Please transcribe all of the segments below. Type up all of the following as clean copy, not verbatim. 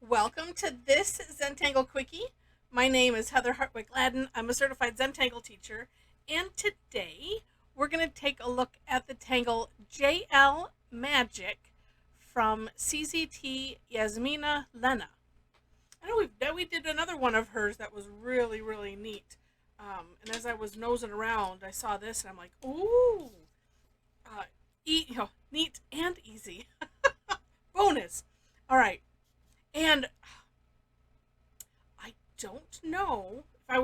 Welcome to this Zentangle Quickie. My name is Heather Hartwick Gladden. I'm a certified Zentangle teacher, and today we're going to take a look at the Tangle JL Magic from CZT Yasmina Leiva. I know we did another one of hers that was really neat. And as I was nosing around, I saw this and I'm like, ooh, uh, neat and easy. Bonus. All right. And I don't know if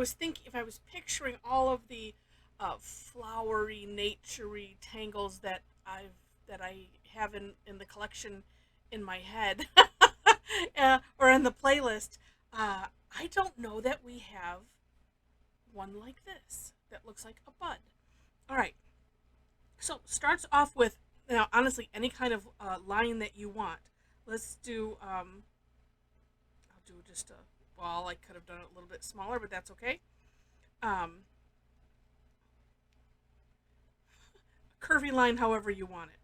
I was picturing all of the flowery, naturey tangles that I have in the collection in my head or in the playlist. I don't know that we have one like this that looks like a bud. All right, so starts off with now honestly any kind of line that you want. Let's do I'll do just a well, I could have done it a little bit smaller, but that's okay. Um, Curvy line, however you want it.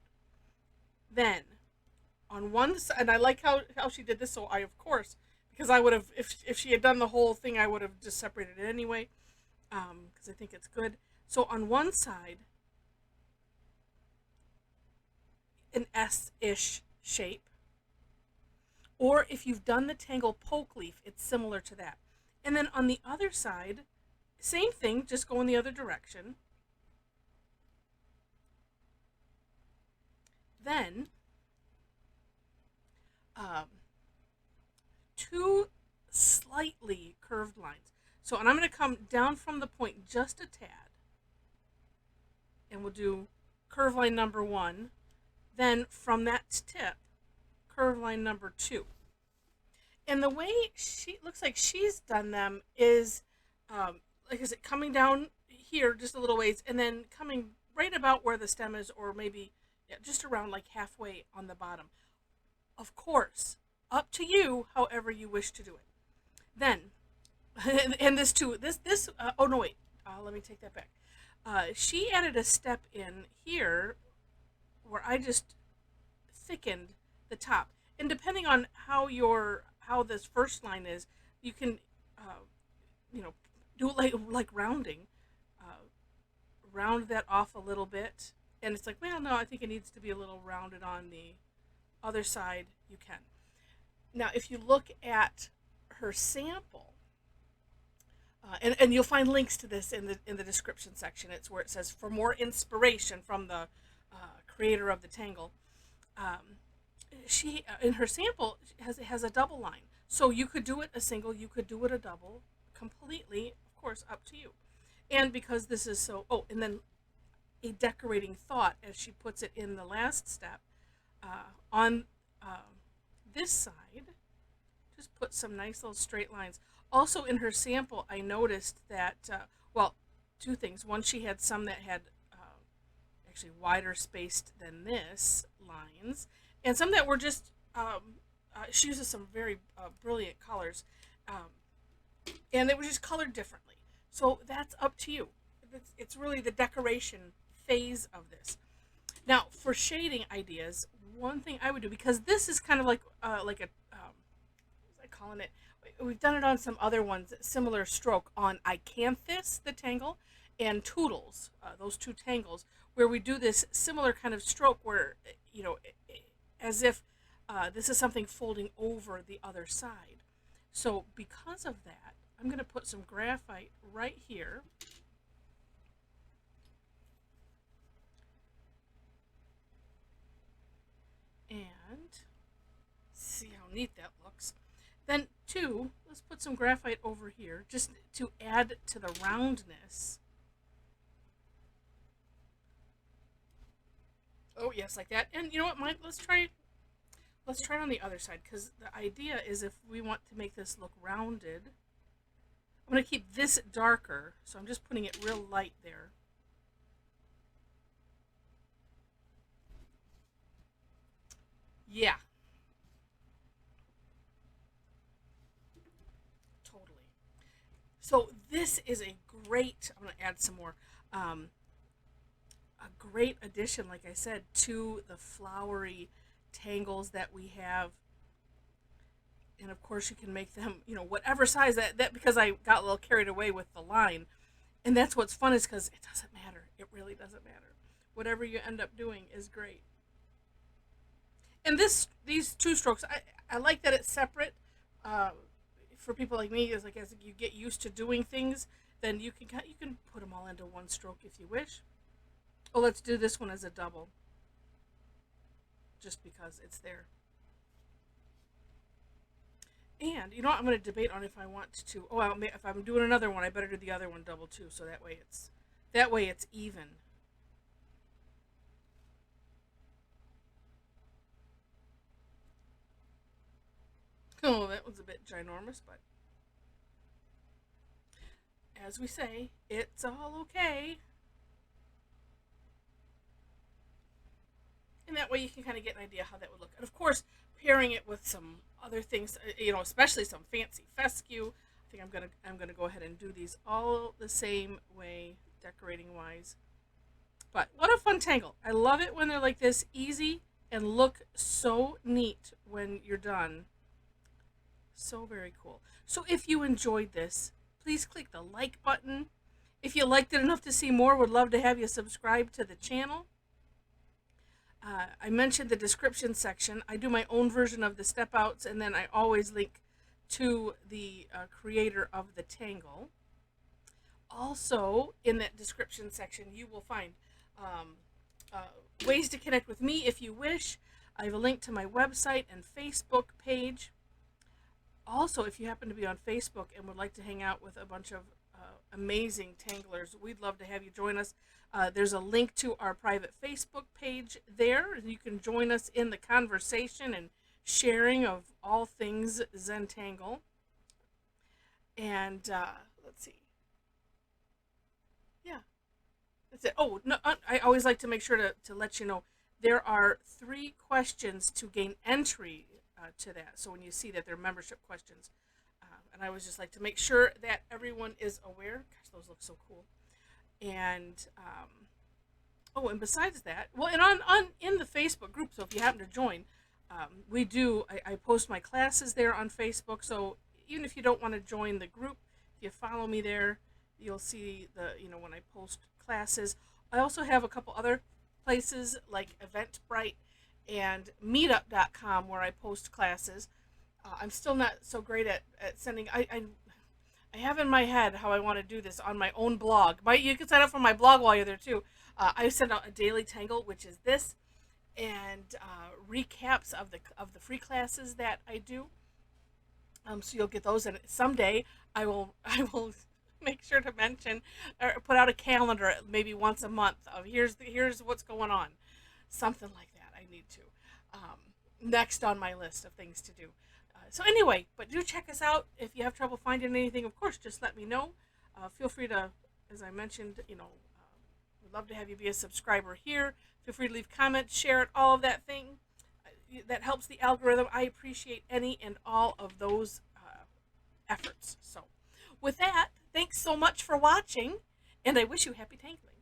Then on one side, and I like how she did this. So I, of course, because I would have if she had done the whole thing, I would have just separated it anyway. Because I think it's good. So on one side, an S-ish shape, or if you've done the tangle poke leaf, it's similar to that. And then on the other side, same thing, just go in the other direction. Then um, two slightly curved lines. So, and I'm going to come down from the point just a tad, and we'll do curve line number one. Then from that tip, curve line number two. And the way she looks like she's done them is, like is it coming down here just a little ways, and then coming right about where the stem is, or maybe yeah, just around like halfway on the bottom. Of course, up to you, however you wish to do it. Then, and this too, oh no, wait, let me take that back. She added a step in here where I just thickened the top. And depending on how this first line is, you can, you know, do it like rounding, uh, round that off a little bit. And it's like, well, no, I think it needs to be a little rounded on the other side. You can. Now, if you look at her sample, and you'll find links to this in the description section. It's where it says for more inspiration from the creator of the Tangle. Um, she in her sample has a double line, so you could do it a single, you could do it a double, completely, of course, up to you. And because this is so, oh, and then a decorating thought as she puts it in the last step on this side just put some nice little straight lines. Also, in her sample, I noticed that, well, two things. One, she had some that had actually wider spaced than this lines, and some that were just, she uses some very brilliant colors, um, and they were just colored differently. So that's up to you. It's really the decoration phase of this. Now, for shading ideas, one thing I would do, because this is kind of like a what's I calling it? We've done it on some other ones, similar stroke on Icanthus, the tangle, and Toodles, those two tangles, where we do this similar kind of stroke where, you know, as if this is something folding over the other side. So because of that, I'm going to put some graphite right here. And see how neat that looks. Then two, let's put some graphite over here just to add to the roundness. Oh yes, like that. And you know what, Mike? Let's try it on the other side, because the idea is if we want to make this look rounded, I'm going to keep this darker, so I'm just putting it real light there. Yeah, totally. So this is a great. I'm going to add some more. Um, a great addition, like I said, to the flowery tangles that we have. And of course you can make them, whatever size that because I got a little carried away with the line. And that's what's fun is because it doesn't matter. It really doesn't matter. Whatever you end up doing is great. And these two strokes, I like that it's separate. Uh, for people like me, is like as you get used to doing things, then you can put them all into one stroke if you wish. Oh, let's do this one as a double, just because it's there. And you know what? I'm going to debate on if I want to. Oh, if I'm doing another one, I better do the other one double too, so that way it's even. Oh, that was a bit ginormous, but as we say, it's all okay. And that way you can kind of get an idea how that would look. And of course, pairing it with some other things, especially some fancy fescue. I think I'm gonna go ahead and do these all the same way, decorating wise. But what a fun tangle! I love it when they're like this easy and look so neat when you're done. So very cool. So if you enjoyed this, please click the like button. If you liked it enough to see more, would love to have you subscribe to the channel. I mentioned the description section. I do my own version of the step outs, and then I always link to the creator of the tangle. Also, in that description section, you will find um, uh, ways to connect with me if you wish. I have a link to my website and Facebook page. Also, if you happen to be on Facebook and would like to hang out with a bunch of amazing tanglers, we'd love to have you join us. There's a link to our private Facebook page there. You can join us in the conversation and sharing of all things Zentangle. And let's see. Yeah, that's it. Oh, no, I always like to make sure to let you know there are 3 questions to gain entry to that. So when you see that they're membership questions, and I always just like to make sure that everyone is aware. Gosh, those look so cool. And oh, and besides that, well, and on in the Facebook group. So if you happen to join, I post my classes there on Facebook. So even if you don't want to join the group, if you follow me there, you'll see when I post classes. I also have a couple other places like Eventbrite and Meetup.com where I post classes. I'm still not so great at sending. I have in my head how I want to do this on my own blog. You can sign up for my blog while you're there too. I send out a daily tangle, which is this, and recaps of the free classes that I do. So you'll get those, and someday I will make sure to mention or put out a calendar maybe once a month of here's what's going on, something like that. I need to next on my list of things to do. So anyway, but do check us out. If you have trouble finding anything, of course, just let me know. Feel free to, as I mentioned, we'd love to have you be a subscriber here. Feel free to leave comments, share it, all of that thing. That helps the algorithm. I appreciate any and all of those efforts. So with that, thanks so much for watching, and I wish you happy tangling.